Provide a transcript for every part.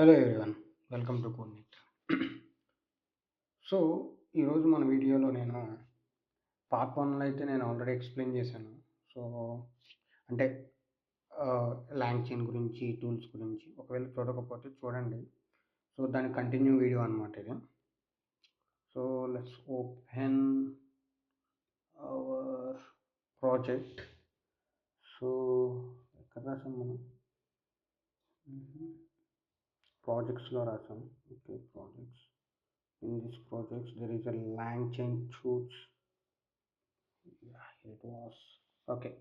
Hello everyone, welcome to Codenet. So ఈరోజు మన వీడియోలో నేను పార్ట్ వన్లో అయితే నేను ఆల్రెడీ ఎక్స్ప్లెయిన్ చేశాను. సో అంటే లాంగ్చైన్ గురించి, టూల్స్ గురించి. ఒకవేళ చూడకపోతే చూడండి. సో దాని కంటిన్యూ వీడియో అనమాట ఇది. So let's open our project. So ఎక్కడ రాసాం మనం? ప్రాజెక్ట్స్లో రాసాం. Okay, projects. In this project there is a LangChain tools. Yeah, it was okay.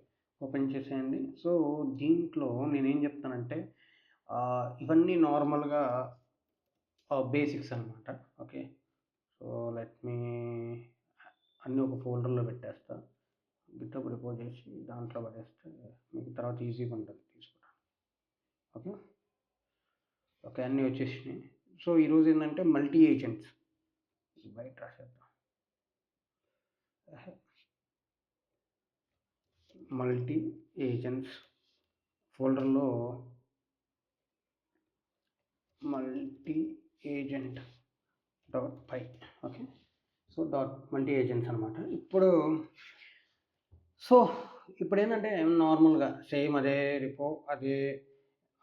Open చేసేయండి. సో దీంట్లో నేనేం చెప్తానంటే ఇవన్నీ నార్మల్గా బేసిక్స్ అనమాట. ఓకే, సో లెట్ మీ అన్నీ ఒక ఫోల్డర్లో పెట్టేస్తా. గిటబ్ రిపో చేసి దాంట్లో పడేస్తే మీకు తర్వాత ఈజీగా ఉంటుంది తీసుకోవడానికి. ఓకే ఓకే, అన్నీ వచ్చేసినాయి. సో ఈరోజు ఏంటంటే మల్టీ ఏజెంట్స్ బయట రాసేద్దాం. మల్టీ ఏజెంట్స్ ఫోల్డర్లో multi agent dot py. Okay, so dot multi agents అనమాట. ఇప్పుడు ఏంటంటే నార్మల్గా సేమ్ అదే రిపో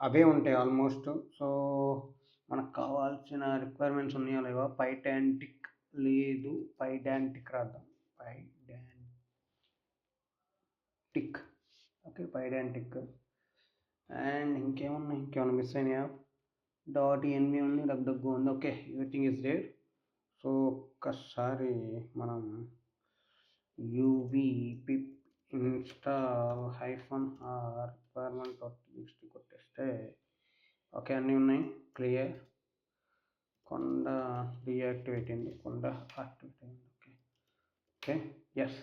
అవే ఉంటాయి ఆల్మోస్ట్. సో మనకు కావాల్సిన రిక్వైర్మెంట్స్ ఉన్నాయో లేవో. పైడాంటిక్ లేదు, పైడాంటిక్ రాద్దాం. పైడాంటిక్. Okay, Pydantic. అండ్ ఇంకేమన్నా మిస్ అయినాయా? .env ఉంది, డగ్డగ్గు ఉంది. Okay, everything is there. So ఒక్కసారి మనం పిప్ ఇన్స్టాల్ -r requirement.txt కొట్టేస్తే ఓకే అన్నీ ఉన్నాయి. క్లియర్. కొండ డీయాక్టివేట్ అయింది, కొండ యాక్టివేట్ అయింది. Okay okay yes.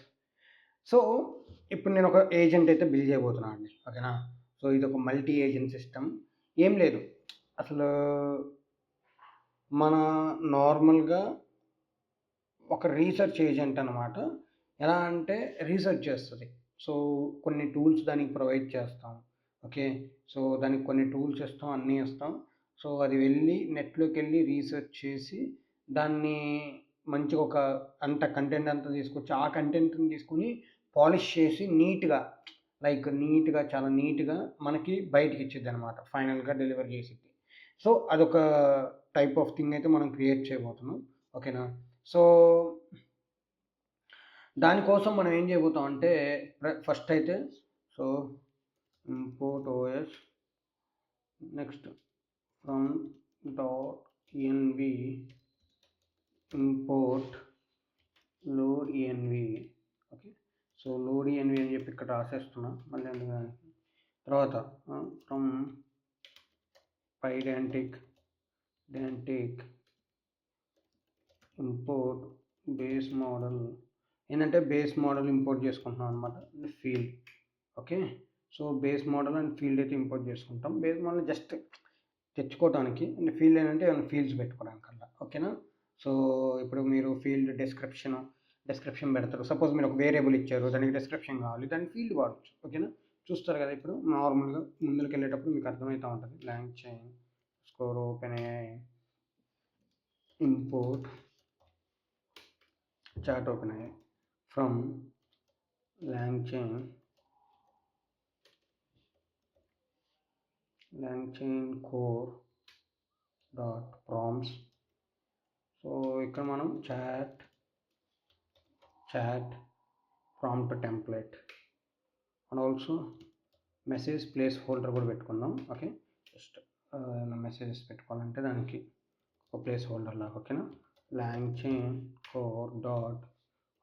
సో ఇప్పుడు నేను ఒక ఏజెంట్ అయితే బిల్డ్ చేయబోతున్నాను అండి. ఓకేనా? సో ఇది ఒక మల్టీ ఏజెంట్ సిస్టమ్. ఏం లేదు అసలు, మన నార్మల్గా ఒక రీసెర్చ్ ఏజెంట్ అనమాట. ఎలా అంటే రీసెర్చ్ చేస్తుంది. సో కొన్ని టూల్స్ దానికి ప్రొవైడ్ చేస్తాం. ఓకే, సో దానికి కొన్ని టూల్స్ ఇస్తాం, అన్నీ ఇస్తాం. సో అది వెళ్ళి నెట్లోకి వెళ్ళి రీసెర్చ్ చేసి దాన్ని మంచిగా ఒక కంటెంట్ అంతా తీసుకొచ్చి ఆ కంటెంట్ని తీసుకుని పాలిష్ చేసి నీట్గా చాలా నీట్గా మనకి బయటికి ఇచ్చిద్ది అనమాట. ఫైనల్గా డెలివర్ చేసిద్ది. సో అదొక టైప్ ఆఫ్ థింగ్ అయితే మనం క్రియేట్ చేయబోతున్నాం. ఓకేనా? సో దానికోసం మనం ఏం చేయబోతాం అంటే ఫస్ట్ అయితే so import OS, next from .env import load env. Okay, so load env అని చెప్పి ఇక్కడ రాసేస్తున్నా మళ్ళీ ఎందుకు. తర్వాత ఫ్రమ్ పైడాంటిక్ ఇంపోర్ట్ బేస్ మోడల్. ఏంటంటే బేస్ మోడల్ ఇంపోర్ట్ చేసుకుంటున్నాం అనమాట. Field. Okay, so base model and field అయితే ఇంపోర్ట్ చేసుకుంటాం. బేస్ మోడల్ జస్ట్ తెచ్చుకోవడానికి, అండ్ ఫీల్డ్ ఏంటంటే ఏమైనా ఫీల్డ్స్ పెట్టుకోవడానికి అలా. ఓకేనా? సో ఇప్పుడు మీరు ఫీల్డ్ డిస్క్రిప్షన్ పెడతారు. సపోజ్ మీరు ఒక వేరియబుల్ ఇచ్చారు, దానికి డిస్క్రిప్షన్ కావాలి, దానికి ఫీల్డ్ వాడచ్చు. ఓకేనా? చూస్తారు కదా ఇప్పుడు నార్మల్గా ముందుకు వెళ్ళేటప్పుడు మీకు అర్థమవుతూ ఉంటుంది. LangChain score OpenAI import chat OpenAI from LangChain core dot prompts. So ఇక్కడ మనం chat prompt template and also message placeholder కూడా పెట్టుకుందాం. ఓకే, జస్ట్ మెసేజెస్ పెట్టుకోవాలంటే దానికి ఒక ప్లేస్ హోల్డర్ లాగా. ఓకేనా? LangChain core dot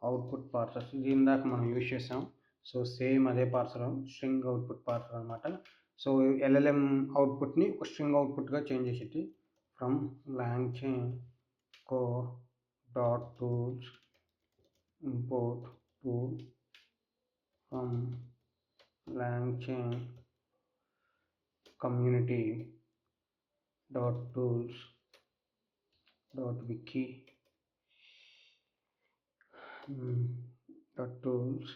output parsers. ఇది ఇందాక మనం యూజ్ చేసాం. సో సేమ్ అదే పార్సర్, స్ట్రింగ్ అవుట్పుట్ పార్సర్ అనమాట. సో LLM అవుట్పుట్ని ఒక స్ట్రింగ్ అవుట్పుట్గా చేంజ్ చేసేది. From LangChain core dot tools import tool from LangChain community dot tools dot wiki dot tools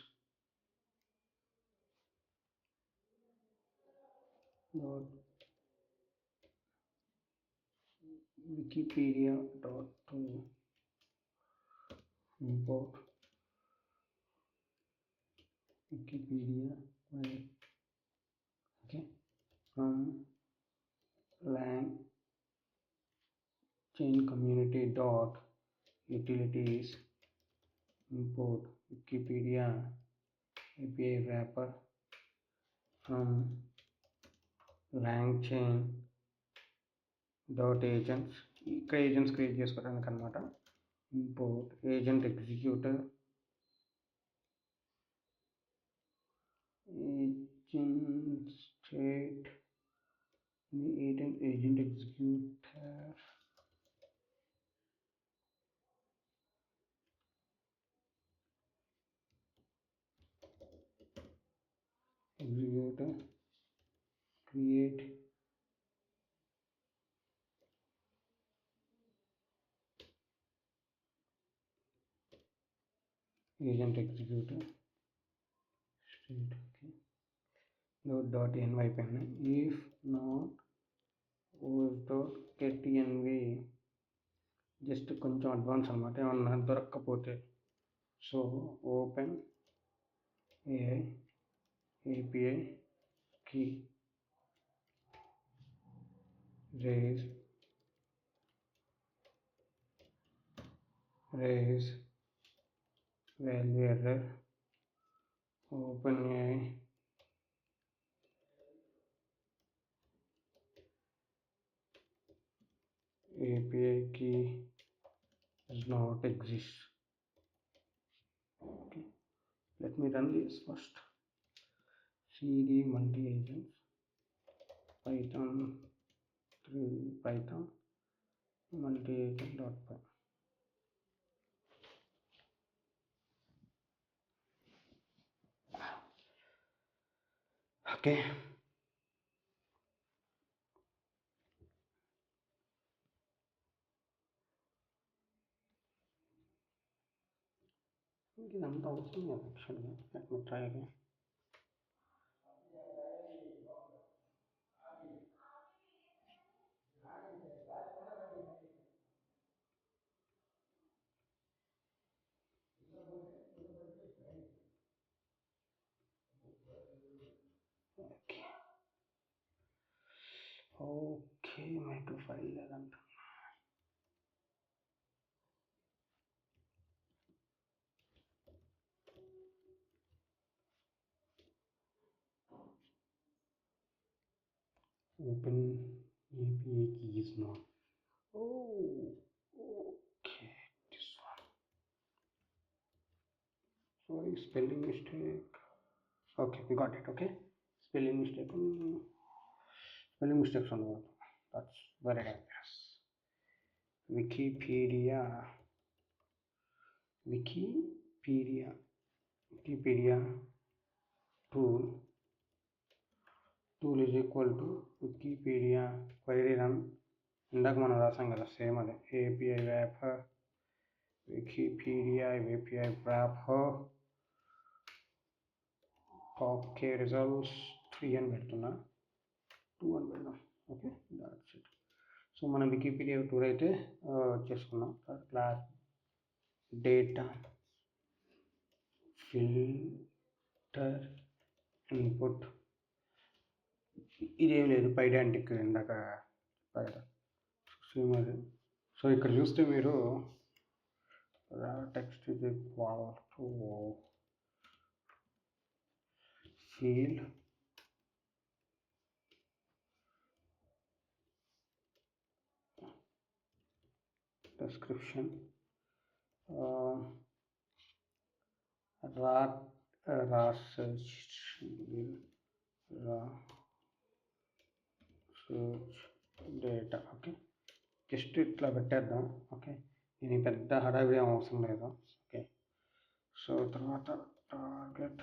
dot wikipedia dot to import wikipedia file, okay, from lang chain community dot utilities import wikipedia API wrapper from langchain dot agents. ఇక్కడ agents create చేసుకోవడానికి అనమాట. Import agent executor agent state agent executor create agent executor state, okay, load dot env పైన if not os dot get env just కొంచెం advance అనమాట, ఏమన్నా దొరక్కపోతే. So open AI API key raise value error open AI API key does not exist. Okay, let me run this first. cd multi agents python 3 python multi agent dot py. Okay, ఇదంతా అవసరం లేదు యాక్చువల్గా. Let me try again. Okay మీకు file లేదంట. open API key is not. Oh, okay, this one. Sorry, spelling mistake. Okay, we got it. Okay, spelling mistakes on the word. That's very dangerous. Wikipedia tool is equal to Wikipedia query run. ఇందాక మనం రాసాం కదా, same అదే API wrapper Wikipedia API wrapper okay results 3 అని పెడుతున్నా, 2 అని పెడదాం. Okay, that's it. So మనం వికీపీడియా టూర్ అయితే చేసుకున్నాం. క్లాస్ డేటా ఫిల్టర్ ఇన్పుట్ ఇదేం లేదు, పైడాంటిక్ ఇందాక సేమ్ అది. సో ఇక్కడ చూస్తే మీరు text is equal to field description raw search data. Okay, just ఇట్లా పెట్టేద్దాం. ఓకే, ఇది పెద్ద హడావిడి అవసరం లేదు. ఓకే, సో తర్వాత target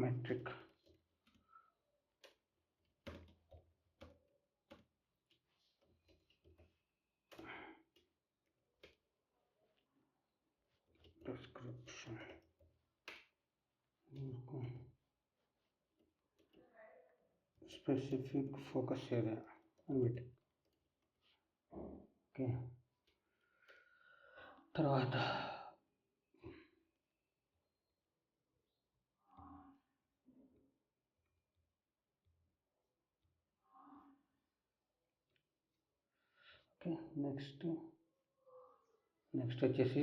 metric description specific focus area. అని పెట్టి ఓకే. తర్వాత ఓకే నెక్స్ట్ వచ్చేసి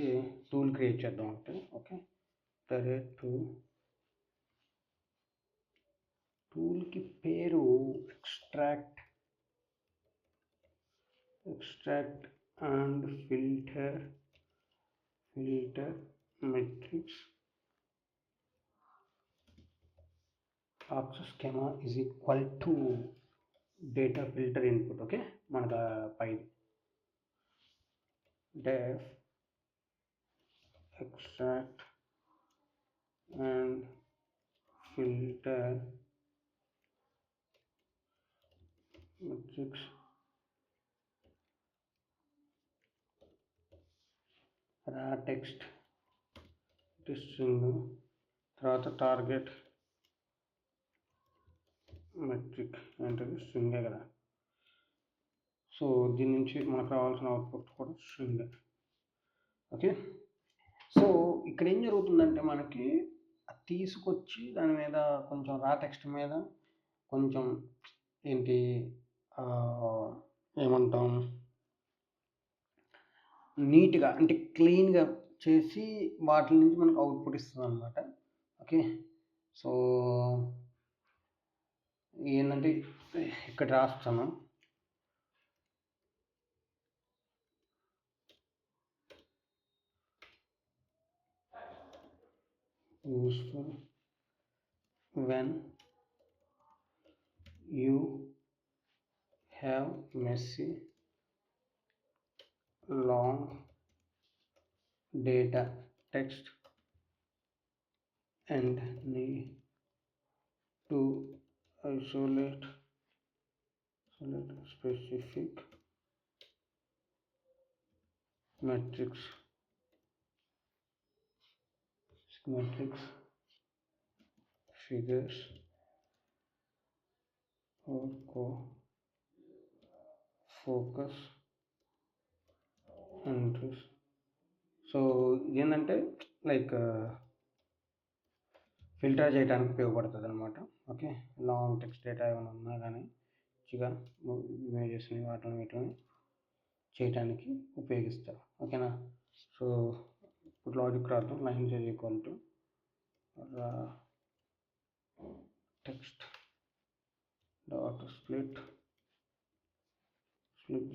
టూల్ క్రియేట్ చేద్దాం. ఓకే డైరెక్ట్ టూల్కి పేరు extract and filter metrics access schema is equal to data filter input. Okay మనకు పై def extract and filter matrix raw text string తర్వాత టార్గెట్ మెట్రిక్ అంటే స్ట్రింగే కదా. సో దీని నుంచి మనకు రావాల్సిన అవుట్పుట్ కూడా స్ట్రింగ్. ఓకే సో ఇక్కడ ఏం జరుగుతుందంటే మనకి తీసుకొచ్చి దాని మీద కొంచెం రా టెక్స్ట్ మీద కొంచెం ఏంటి ఏమంటాం నీట్గా అంటే క్లీన్గా చేసి వాటి నుంచి మనకు అవుట్పుట్ ఇస్తుంది అనమాట. ఓకే సో ఏంటంటే ఇక్కడ రాస్తాను useful when you have messy long data text and need to isolate specific metrics figures or focus entries. So ఏంటంటే లైక్ ఫిల్టర్ చేయడానికి ఉపయోగపడుతుంది అనమాట. ఓకే లాంగ్ టెక్స్ట్ డేటా ఏమైనా ఉన్నా కానీ మంచిగా ఇమేజెస్ని వీటిని చేయడానికి ఉపయోగిస్తారు. ఓకేనా. సో ఇప్పుడు లాజిక్ రాద్దాం. Lines is equal to text dot split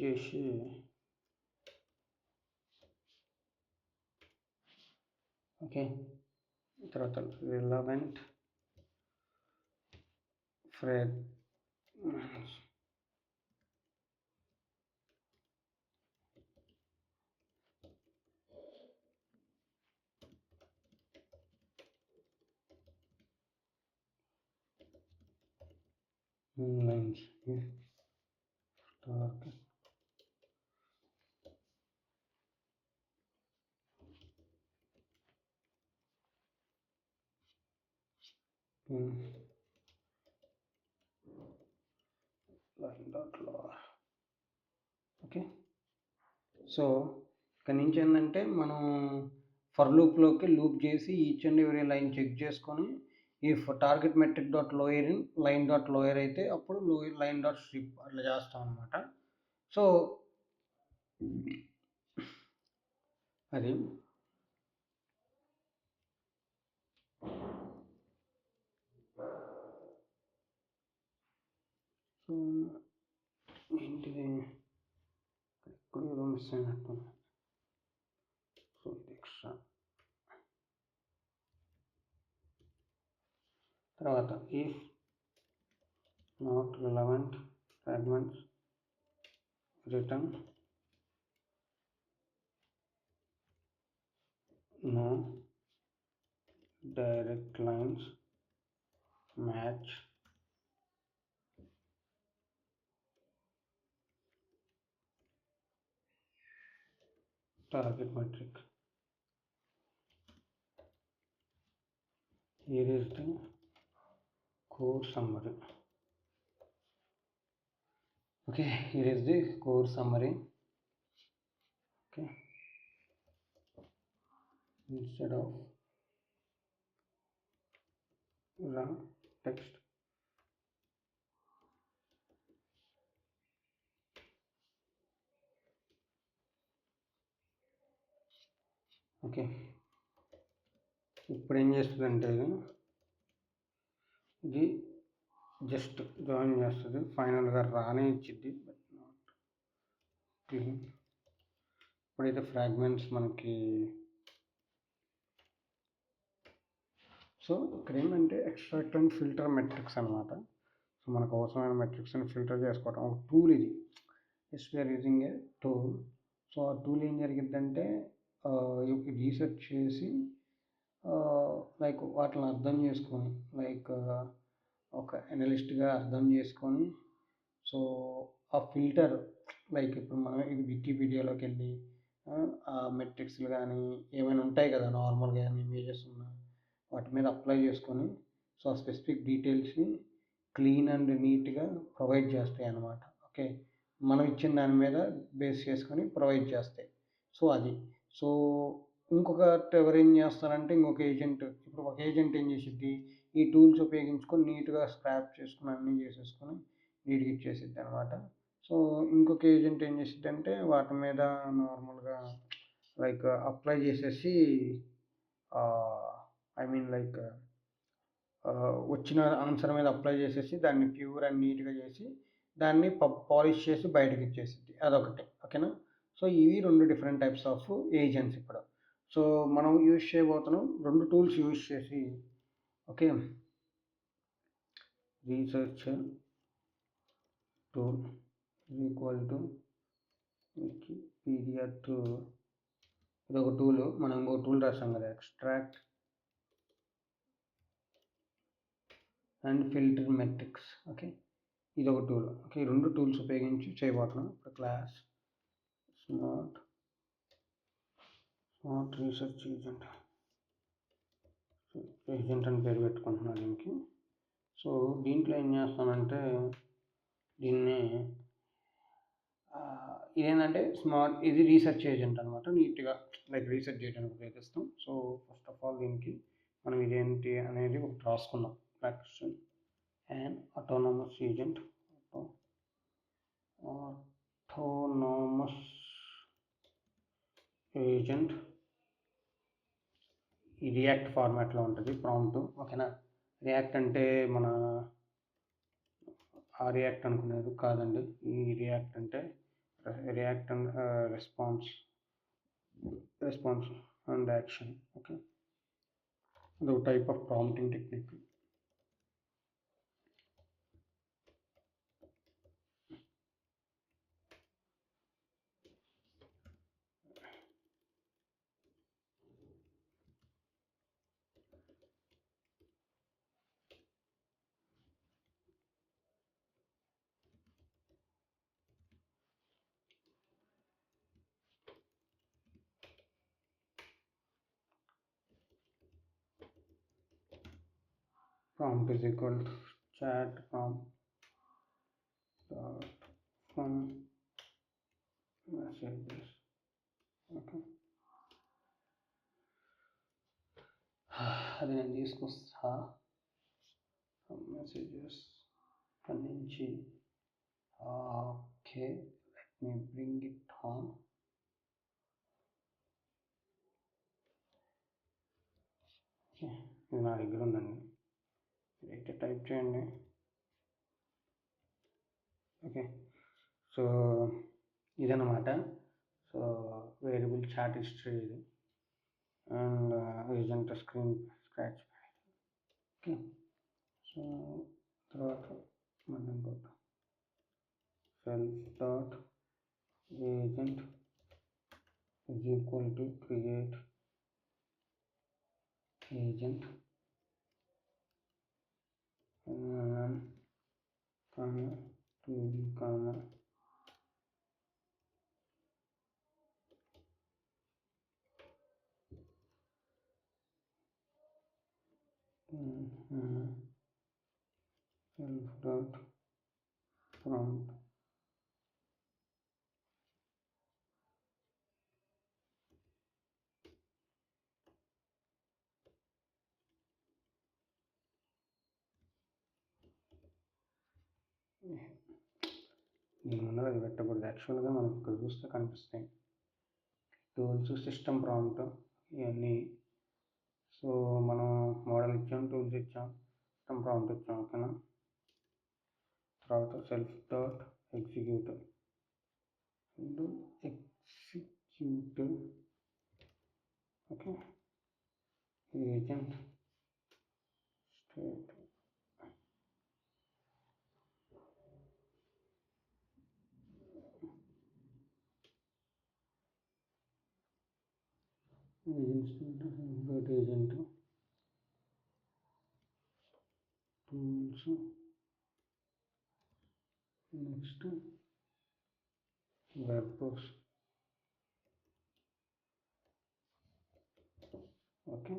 చేసి ఓకే తర్వాత relevant fragments lines target line dot lower. Okay so ఇక్కడ నుంచి ఏంటంటే మనం ఫర్ లూప్లోకి లూప్ చేసి each and every line check చేసుకొని ఈ target metric dot lower in line dot lower అయితే అప్పుడు లోయర్ లైన్ డాట్ స్ట్రిప్ అట్లా చేస్తాం అనమాట. సో అది సో ఏంటిది ఇక్కడ ఏదో మిస్ అయినట్టుంది. సో ఇది ఎక్స్ట్రా. తర్వాత if not relevant fragments return no direct lines match target metric. Here is the code summary. Okay, here is the course summary. Okay, instead of raw text, okay ఇప్పుడు ఏం చేస్తుందంటే ఇది just join చేస్తుంది, ఫైనల్గా రానే ఇచ్చిద్ది, but not clean. ఇప్పుడైతే fragments మనకి, సో ఇక్కడ ఏంటంటే ఎక్స్ట్రాక్ట్ అండ్ ఫిల్టర్ మెట్రిక్స్ అనమాట. సో మనకు అవసరమైన మెట్రిక్స్ని ఫిల్టర్ చేసుకోవడం ఒక టూల్ ఇది. Just we're using a tool. So ఆ టూల్ ఏం జరిగిద్దంటే రీసెర్చ్ చేసి లైక్ వాటిని అర్థం చేసుకొని, లైక్ ఒక అనలిస్ట్గా అర్థం చేసుకొని, సో ఆ ఫిల్టర్ లైక్ ఇప్పుడు మనం ఇది వికీపీడియాలోకి వెళ్ళి ఆ మెట్రిక్స్లు కానీ ఏమైనా ఉంటాయి కదా నార్మల్గా ఇమేజెస్ ఉన్న వాటి మీద అప్లై చేసుకొని, సో ఆ స్పెసిఫిక్ డీటెయిల్స్ని క్లీన్ అండ్ నీట్గా ప్రొవైడ్ చేస్తాయి అన్నమాట. ఓకే, మనం ఇచ్చిన దాని మీద బేస్ చేసుకొని ప్రొవైడ్ చేస్తాయి. సో అది, సో ఇంకొకటి ఎవరు ఏం చేస్తారంటే ఇంకొక ఏజెంట్, ఇప్పుడు ఒక ఏజెంట్ ఏం చేసిద్ది, ఈ టూల్స్ ఉపయోగించుకొని నీట్గా స్క్రాప్ చేసుకుని అన్నీ చేసేసుకొని నీట్గా ఇచ్చేసిద్ది అనమాట. సో ఇంకొక ఏజెంట్ ఏం చేసిద్ది అంటే వాటి మీద నార్మల్గా లైక్ అప్లై చేసేసి ఐ మీన్ లైక్ వచ్చిన ఆన్సర్ మీద అప్లై చేసేసి దాన్ని ప్యూర్ అండ్ నీట్గా చేసి దాన్ని పాలిష్ చేసి బయటకి ఇచ్చేసింది. అదొకటి. ఓకేనా. సో ఇవి 2 డిఫరెంట్ టైప్స్ ఆఫ్ ఏజెంట్స్ ఇప్పుడు. సో మనం యూజ్ చేయబోతున్నాం 2 టూల్స్ యూజ్ చేసి. Okay, research tool equal to Wikipedia tool. ఇది ఒక టూల్. మనం ఇంకో టూల్ రాసాం కదా, extract and filter metrics. Okay, ఇది ఒక టూల్. ఓకే, 2 టూల్స్ ఉపయోగించి చేయబోతున్నాం. ఇప్పుడు క్లాస్ స్మార్ట్ రీసెర్చ్ ఏజెంట్ అని పేరు పెట్టుకుంటున్నాను దీనికి. సో దీంట్లో ఏం చేస్తానంటే దీన్ని ఇదేంటంటే ఇది రీసెర్చ్ ఏజెంట్ అనమాట. నీట్గా లైక్ రీసెర్చ్ చేయడానికి ఉపయోగిస్తాం. సో ఫస్ట్ ఆఫ్ ఆల్ దీనికి మనం ఇదేంటి అనేది ఒకటి రాసుకున్నాం. ప్రాక్టీషన్ అండ్ ఆటోనమస్ ఏజెంట్. ఈ రియాక్ట్ ఫార్మాట్లో ఉంటుంది ప్రాంప్ట్. ఓకేనా. రియాక్ట్ అంటే మన ఆ రియాక్ట్ అనుకునేది కాదండి. ఈ రియాక్ట్ అంటే react and response and action. Okay, ఇది ఒక type of prompting technique. Prompt is equal to chat prompt from messages. Okay, అది నేను తీసుకొస్తా మెసేజెస్ అక్కడి నుంచి. Okay, let me bring it on. Okay, ఇది నా దగ్గర ఉందండి. అయితే టైప్ చేయండి. ఓకే, సో ఇదన్నమాట. సో వేరియబుల్ చాట్ హిస్టరీ ఇది and agent screen scratch pad. Okay, so తర్వాత మనం ఇంకోటి self dot agent is equal to create agent comma tool comma self dot prompt దీని ముందర అది పెట్టకూడదు. యాక్చువల్గా మనకు ఇక్కడ చూస్తే కనిపిస్తాయి టూల్స్, సిస్టమ్ ప్రాంప్ట్ ఇవన్నీ. సో మనం మోడల్ ఇచ్చాం, టూల్స్ ఇచ్చాం, సిస్టమ్ ప్రాంప్ట్ ఇచ్చాం. ఓకేనా, తర్వాత self dot execute execute. Okay, agent state agent tools. Next webs. Okay,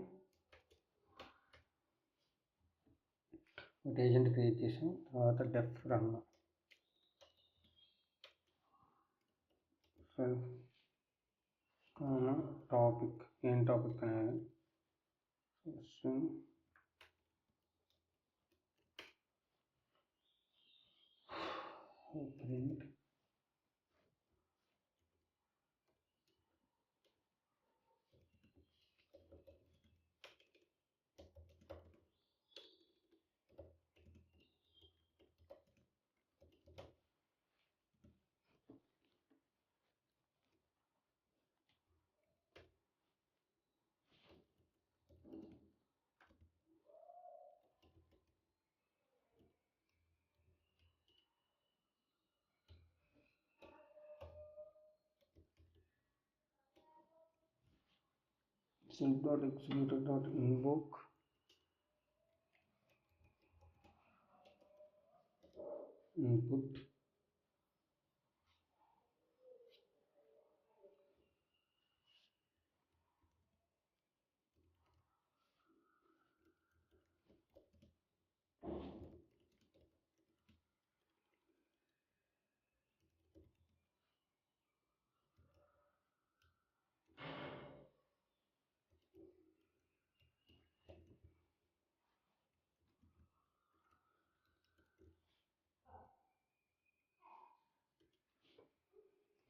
ఒక ఏజెంట్ క్రియేట్ చేసాం. తర్వాత డెఫ్ రన్ సెల్ఫ్ టాపిక్. ఏం టాపిక్ అనేది print. self dot executed dot invoke input.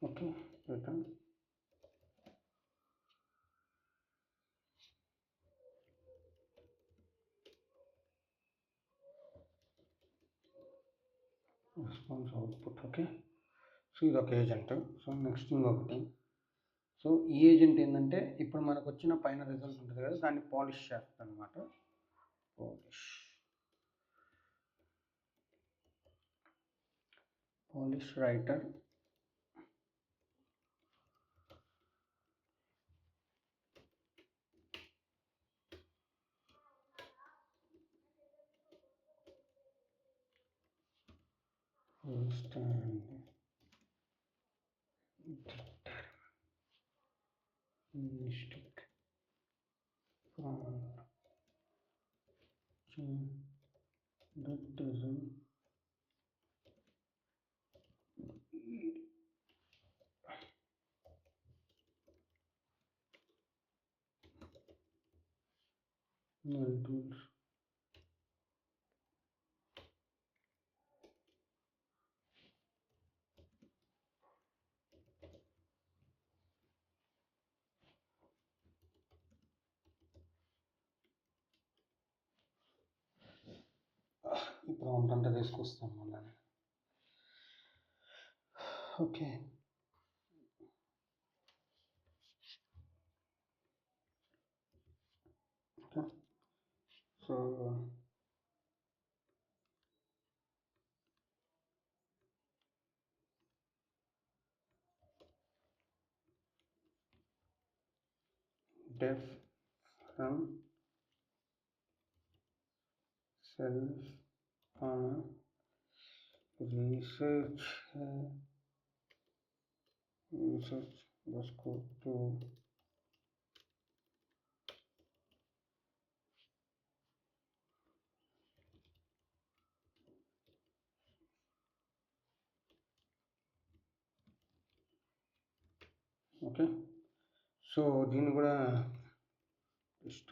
Okay, return. Response output. Okay, so ఇది ఒక agent. So next ఇంకొకటి. So ఈ agent ఏంటంటే ఇప్పుడు మనకు వచ్చిన పైన రిజల్ట్ ఉంటుంది కదా, దాన్ని పాలిష్ చేస్తుంది అనమాట. Polish writer. First and mistake from that doesn't null tools. ఈ ప్రాంప్ట్ అంతా తీసుకొస్తాం మళ్ళీ. Okay, so def from self research was go to okay. So దీన్ని కూడా just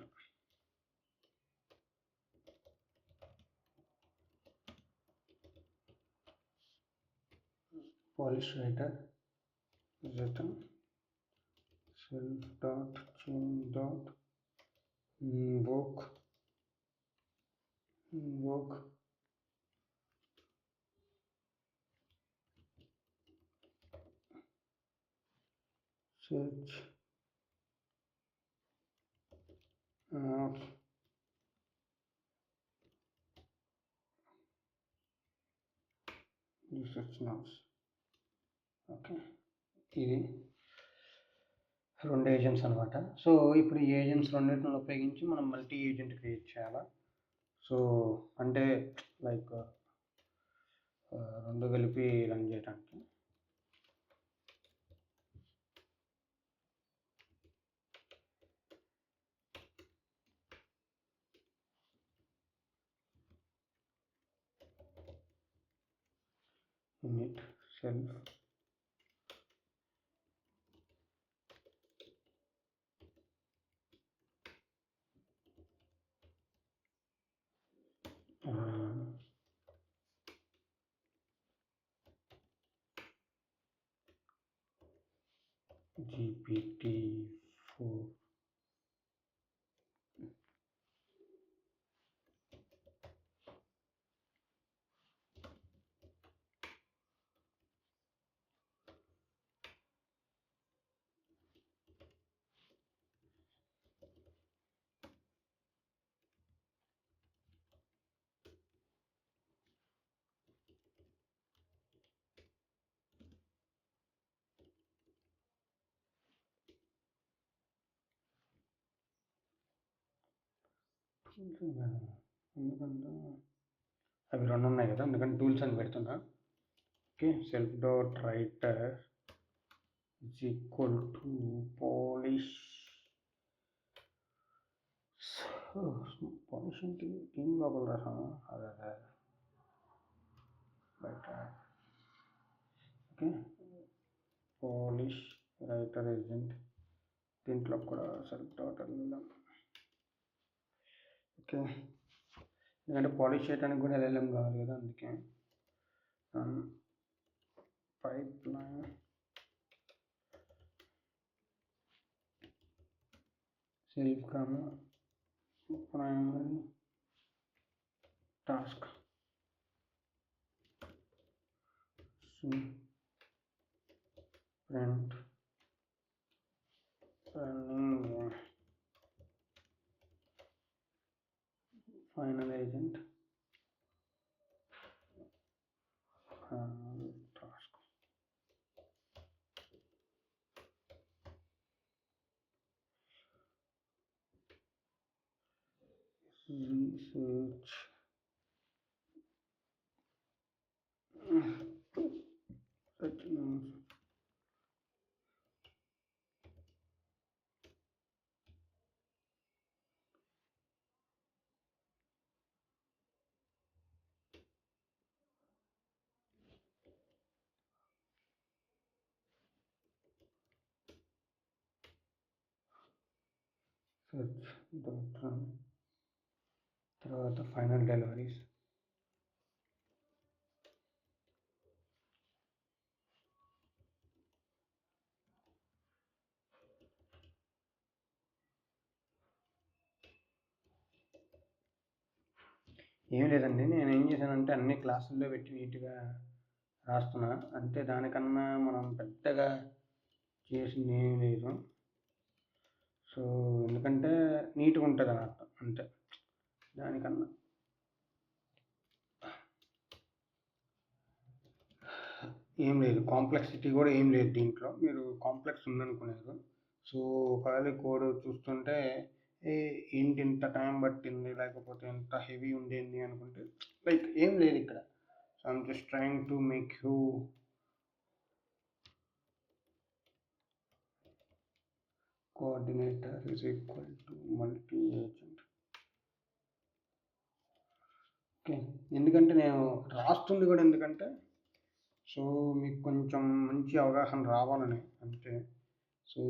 polish writer written self dot change dot invoke search research notes. Okay, ఇది రెండు agents అనమాట. So ఇప్పుడు ఈ ఏజెంట్స్ రెండింటిని ఉపయోగించి మనం మల్టీ ఏజెంట్ క్రియేట్ చేయాలా. సో అంటే లైక్ రెండు కలిపి రన్ చేయడానికి init self GPT-4 ఎందుకంటే అవి రెండు ఉన్నాయి కదా, అందుకని టూల్స్ అని పెడుతున్నా. Okay, self dot writer is equal to polish. Polish అంటే టీమ్ లోపల రాసాను, అదే బయట. ఓకే, పాలిష్ రైటర్ ఏజెంట్, దీంట్లో కూడా సెల్ఫ్ డాట్ వెళ్దాం. ఓకే, ఎందుకంటే పాలిష్ చేయడానికి కూడా ఎల్ఎల్ఎం కావాలి కదా, అందుకే pipe line self comma primary task print running final agent task research search dot run, తర్వాత ఫైనల్ డెలివరీస్. ఏం లేదండి, నేను ఏం చేశానంటే అన్ని క్లాసుల్లో పెట్టి నీట్గా రాస్తున్నా, అంతే. దానికన్నా మనం పెద్దగా చేసింది ఏం లేదు. సో ఎందుకంటే నీట్గా ఉంటుంది అని అర్థం, అంతే. దానికన్నా ఏం లేదు, కాంప్లెక్సిటీ కూడా ఏం లేదు దీంట్లో. మీరు కాంప్లెక్స్ ఉందనుకున్నారు. సో ఒకవేళ కోడ్ చూస్తుంటే ఏంటి ఇంత టైం పట్టింది, లేకపోతే ఎంత హెవీ ఉండేది అనుకుంటే లైక్ ఏం లేదు ఇక్కడ. So I'm just trying to make you coordinator is equal to multi agent. Okay, ఎందుకంటే నేను రాస్తుంది కూడా ఎందుకంటే సో మీకు కొంచెం మంచి అవగాహన రావాలని, అంతే. సో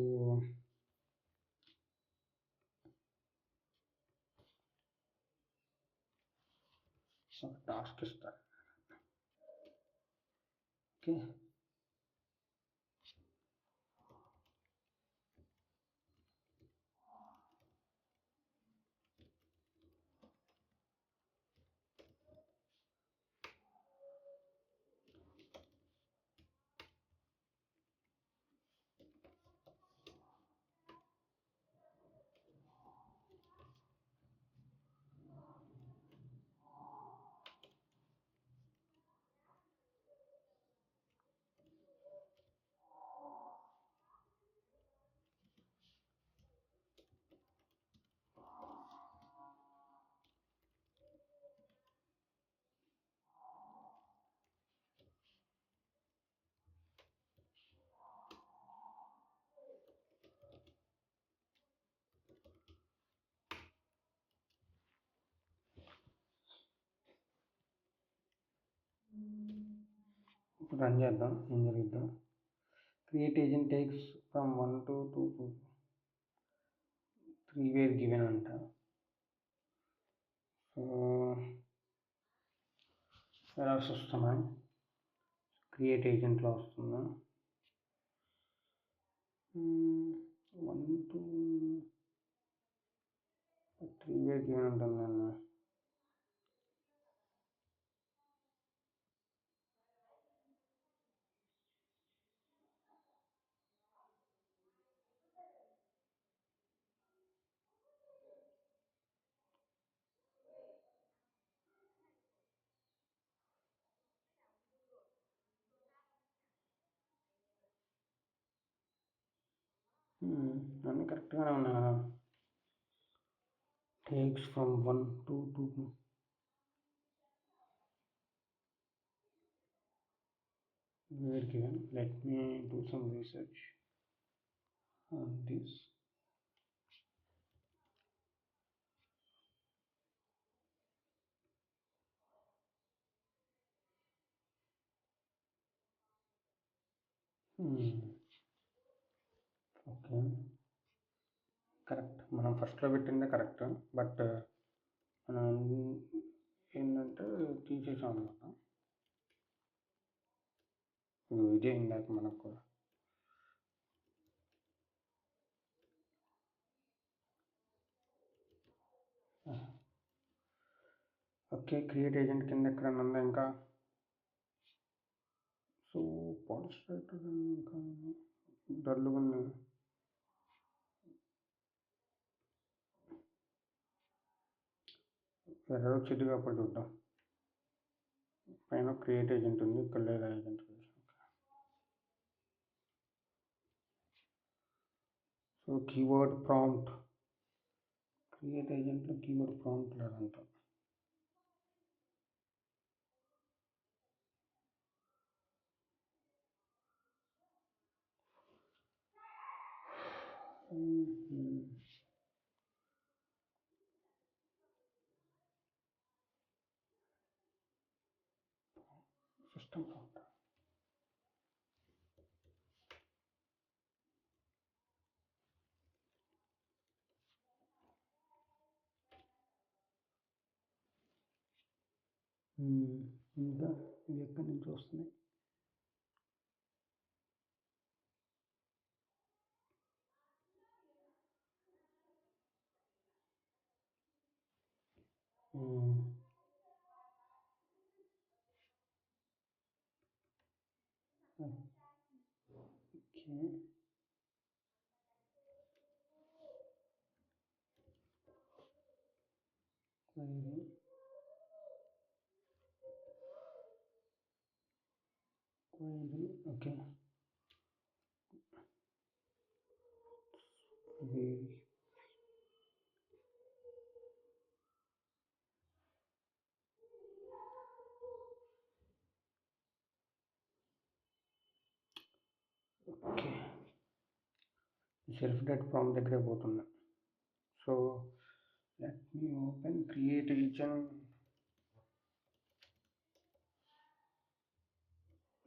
టాస్క్ ఇస్తారు. ఓకే, రన్ చేద్దాం ఏం జరుగుద్దాం. Create agent takes from 1 to 2 to 3 where given అంట. సో ఎర్రర్స్ వస్తున్నాయి. క్రియేట్ ఏజెంట్లో వస్తుందా 1 to 3 వేర్ గివెన్ ఉంటుంది నేను. అన్నీ కరెక్ట్గానే ఉన్నాయి కదా. takes from 1 to 2 were given. Let me do some research on this. Okay correct, మనం ఫస్ట్లో పెట్టిందే కరెక్ట్. బట్ మనం ఏంటంటే తీసేసాం అనమాట. ఇదే ఇందాక మనకు కూడా ఓకే. క్రియేట్ ఏజెంట్ కింద ఎక్కడన్నా ఉందా ఇంకా? సో పాలిస్టర్ ఇంకా డల్గా ఉంది. ఎర్రర్ వచ్చింది కాబట్టి చూద్దాం. పైన క్రియేట్ ఏజెంట్ ఉంది, ఇక్కడ లేదా agent. So keyword prompt, create ఏజెంట్లో కీవర్డ్ ప్రాంప్ట్ లేదంట. సిస్టమ్ ప్రాంప్ట్ ఇంకా ఇవి ఎక్కడి నుంచి వస్తున్నాయి? Okay okay okay self date prompt దగ్గరే పోతున్నా. So let me open create agent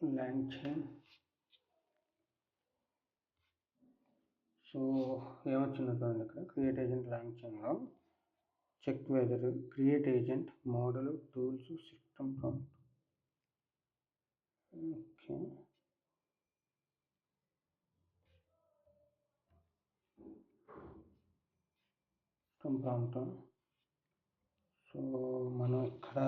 launch. So ఏమొచ్చిందో చూడండి ఇక్కడ, క్రియేట్ ఏజెంట్ లాంచింగ్లో check whether create agent model tools system prompt. Okay system prompt. So మనం ఇక్కడ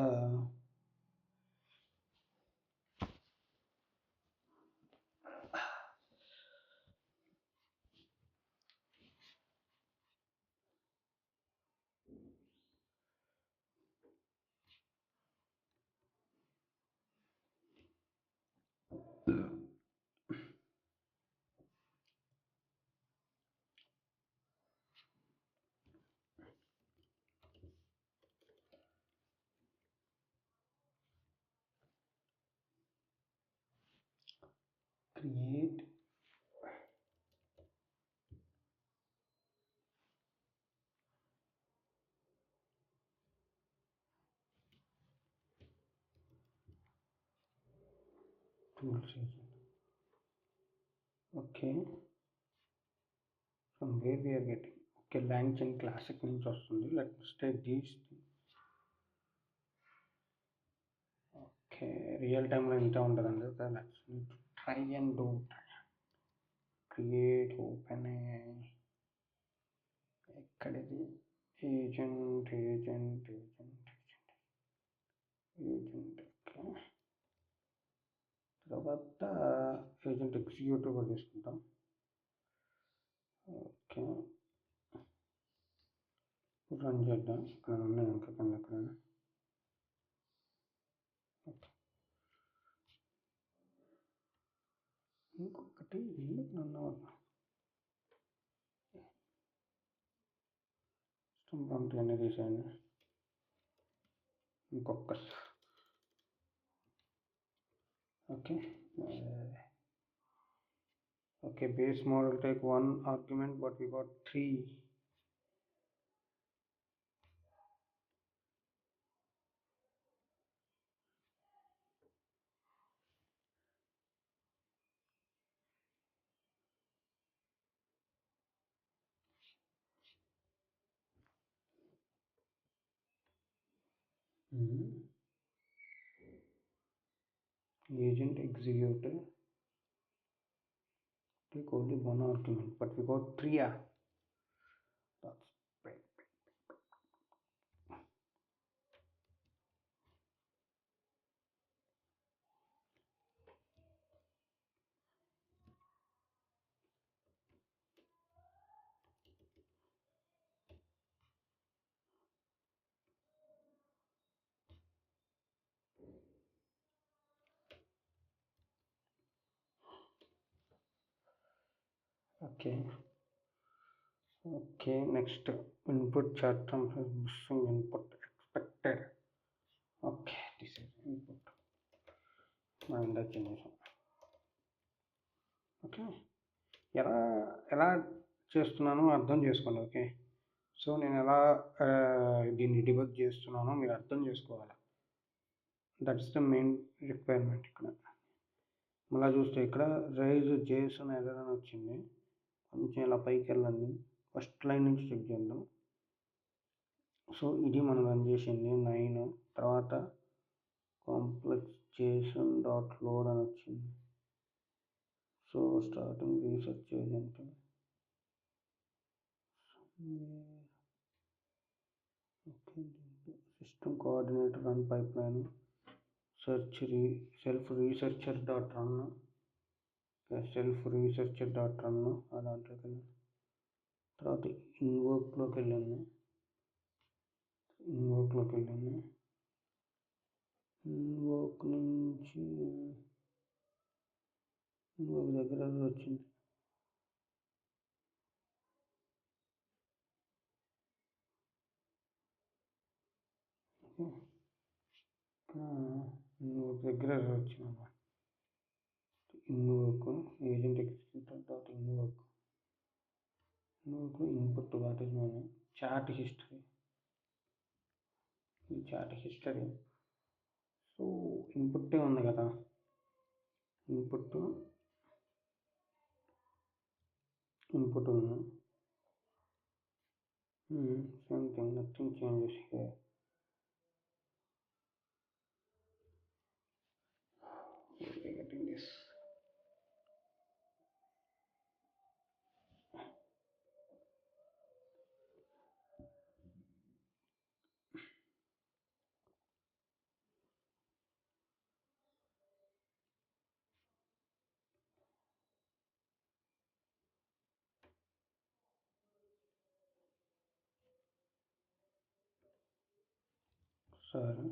create tools agent. Okay, from where we are getting? Okay, LangChain classic నుంచి వస్తుంది. Let's take these. Okay, real time లో ఇంత ఉంటుందండి. Okay, let's try and do create open ఎక్కడిది agent okay. తర్వాత agent executive కూడా తీసుకుంటాం. ఓకే, రన్ చేద్దాం. ఇక్కడ ఉన్నాయి ఇంకా కింద ఎక్కడైనా. ఓకే, ఇంకొకటి ఎందుకు నన్ను సిస్టమ్ ప్రాంప్ట్ అన్నీ తీసేయండి. ఇంకొక okay. Okay, base model take one argument, but we got three. Agent executed take only one argument, but we got three. That's great. Okay, next input chat term has missing input expected. Okay, this is input. Mind the changes. Okay, ఎలా చేస్తున్నానో అర్థం చేసుకోండి. Okay, so నేను ఎలా దీన్ని debug చేస్తున్నానో మీరు అర్థం చేసుకోవాలి. That's the main requirement. ఇక్కడ మళ్ళీ చూస్తే ఇక్కడ రైజ్ జేసన్ ఎర్రర్ అని వచ్చింది. కొంచెం ఇలా పైకి వెళ్ళండి, ఫస్ట్ లైన్ నుంచి చెక్ చేద్దాం. సో ఇది మనం రన్ చేసింది 9. తర్వాత కాంప్లెక్స్ జేసన్ డాట్ లోడ్ అని వచ్చింది. So starting research agent okay, system coordinator run pipe line self researcher dot run దాంట్లోకి వెళ్ళాను. తర్వాత ఇన్వర్క్లోకి వెళ్ళాను. ఇన్వర్క్ నుంచి ఇన్వర్క్ దగ్గర వచ్చింది. ఇన్వర్క్ దగ్గర వచ్చింది. ఇన్వర్క్ ఏజెంట్ ఎగ్జిక్యూటర్ డాట్ ఇన్వర్క్లో input what is my chat history. ఈ చాట్ హిస్టరీ సో ఇన్పుట్టే ఉంది కదా, ఇన్పుట్ ఉంది. Same thing, nothing changes here. Getting this. Sorry.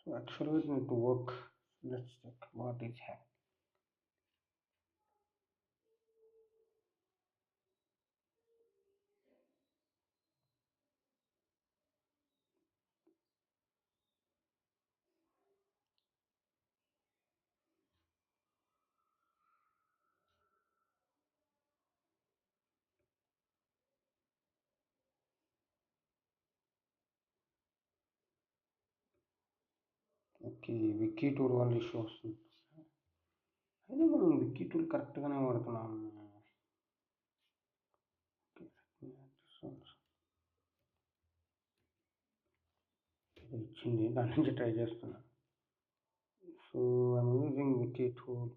So actually it need to work. Let's check what is happening. Okay, Vicky tool వల్ల issue వస్తుంది. అయితే మనం Vicky tool కరెక్ట్గానే వాడుతున్నాం. ఇది ఇచ్చింది, దాని నుంచి ట్రై చేస్తున్నా. So I'm using wiki tool.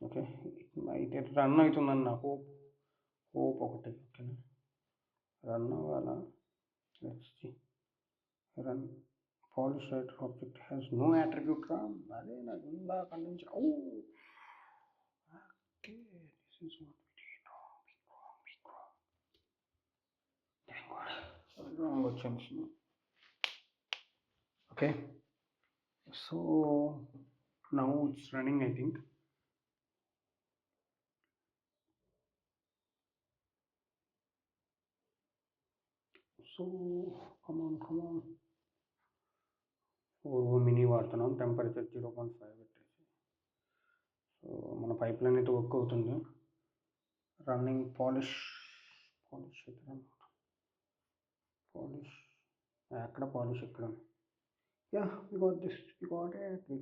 Okay, అయితే రన్ అవుతుందన్న హోప్ ఒకటి. ఓకేనా, రన్ అవ్వాలా. Let's see. Run polish writer object has no attribute RAM. అదే నాకు ఇందాక నుంచి okay, this is what we did wrong. Thank God, wrong వచ్చింది. Okay, so now it's running, I think. So come on. Mini వాడుతున్నాం, temperature 0.5 పెట్టేసి. So మన pipe line అయితే work అవుతుంది. రన్నింగ్ పాలిష్ ఎక్కడ పాలిష్ ఎక్కడ. Yeah, we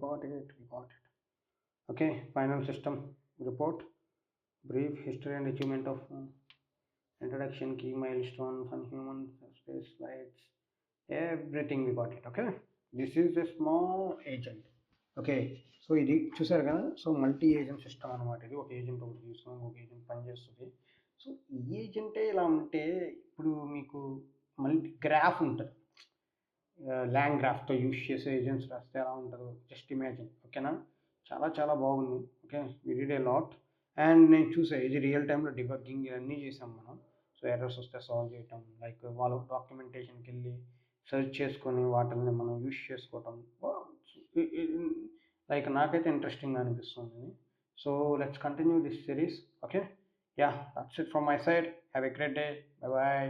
got it. Okay, final system report. Brief history and achievement of introduction, key milestones and human space flights. Everything we got it. Okay, this is a small agent. Okay, so ఇది చూసారు కదా. So multi agent system అనమాట. ఇది ఒక agent ఒకటి తీసుకుని ఒక agent పనిచేస్తుంది. సో ఈ ఏజెంటే ఇలా ఉంటే ఇప్పుడు మీకు మల్టీ గ్రాఫ్ ఉంటుంది, ల్యాంగ్ గ్రాఫ్తో యూస్ చేసే ఏజెంట్స్ రాస్తే ఎలా ఉంటుందో జస్ట్ ఇమాజిన్. ఓకేనా, చాలా బాగుంది. Okay, we did a lot. And నేను చూసాను, ఇది రియల్ టైంలో డిబగ్గింగ్ ఇవన్నీ చేసాం మనం. సో ఎర్రర్స్ వస్తే సాల్వ్ చేయటం, లైక్ వాళ్ళ డాక్యుమెంటేషన్కి వెళ్ళి సెర్చ్ చేసుకొని వాటిని మనం యూస్ చేసుకోవటం, లైక్ నాకైతే ఇంట్రెస్టింగ్ అనిపిస్తుంది. So let's continue this series. Okay, yeah, that's it from my side. Have a great day. Bye bye.